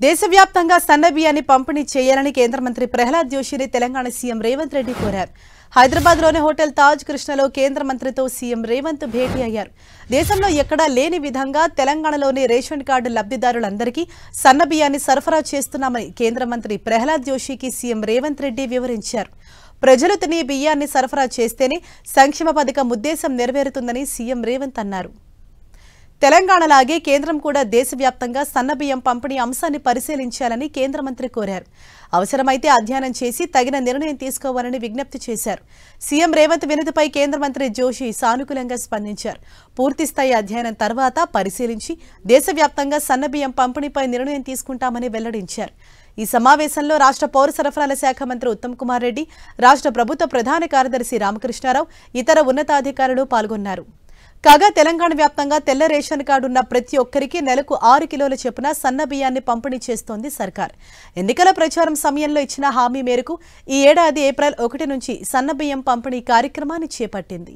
దేశవ్యాప్తంగా సన్నబియ్యాన్ని పంపిణీ చేయాలని కేంద్ర మంత్రి ప్రహ్లాద్ జోషిని తెలంగాణ సీఎం రేవంత్ రెడ్డి కోరారు. హైదరాబాద్లోని హోటల్ తాజ్ కృష్ణలో కేంద్ర మంత్రితో సీఎం రేవంత్ భేటీ అయ్యారు. దేశంలో ఎక్కడా లేని విధంగా తెలంగాణలోని రేషన్ కార్డు లబ్ధిదారులందరికీ సన్నబియ్యాన్ని సరఫరా చేస్తున్నామని కేంద్ర మంత్రి ప్రహ్లాద్ జోషికి సీఎం రేవంత్ రెడ్డి వివరించారు. ప్రజలు తినే బియ్యాన్ని సరఫరా చేస్తేనే సంక్షేమ పథకం ఉద్దేశం నెరవేరుతుందని సీఎం రేవంత్ అన్నారు. తెలంగాణలాగే కేంద్రం కూడా దేశవ్యాప్తంగా సన్నబియ్యం పంపిణీ అంశాన్ని పరిశీలించాలని కేంద్ర మంత్రి కోరారు. అవసరమైతే అధ్యయనం చేసి తగిన నిర్ణయం తీసుకోవాలని విజ్ఞప్తి చేశారు. సీఎం రేవంత్ వినతిపై కేంద్ర మంత్రి జోషి సానుకూలంగా స్పందించారు. పూర్తిస్థాయి అధ్యయనం తర్వాత పరిశీలించి దేశవ్యాప్తంగా సన్నబియ్యం పంపిణీపై నిర్ణయం తీసుకుంటామని వెల్లడించారు. ఈ సమావేశంలో రాష్ట్ర పౌర సరఫరాల శాఖ మంత్రి ఉత్తమ్ కుమార్ రెడ్డి, రాష్ట్ర ప్రభుత్వ ప్రధాన కార్యదర్శి రామకృష్ణారావు, ఇతర ఉన్నతాధికారులు పాల్గొన్నారు. కాగా తెలంగాణ వ్యాప్తంగా తెల్ల రేషన్ కార్డు ఉన్న ప్రతి ఒక్కరికి నెలకు 6 కిలోల చొప్పున సన్న బియ్యాన్ని పంపిణీ చేస్తోంది సర్కార్. ఎన్నికల ప్రచారం సమయంలో ఇచ్చిన హామీ మేరకు ఈ ఏడాది ఏప్రిల్ 1 నుంచి సన్న బియ్యం పంపిణీ కార్యక్రమాన్ని చేపట్టింది.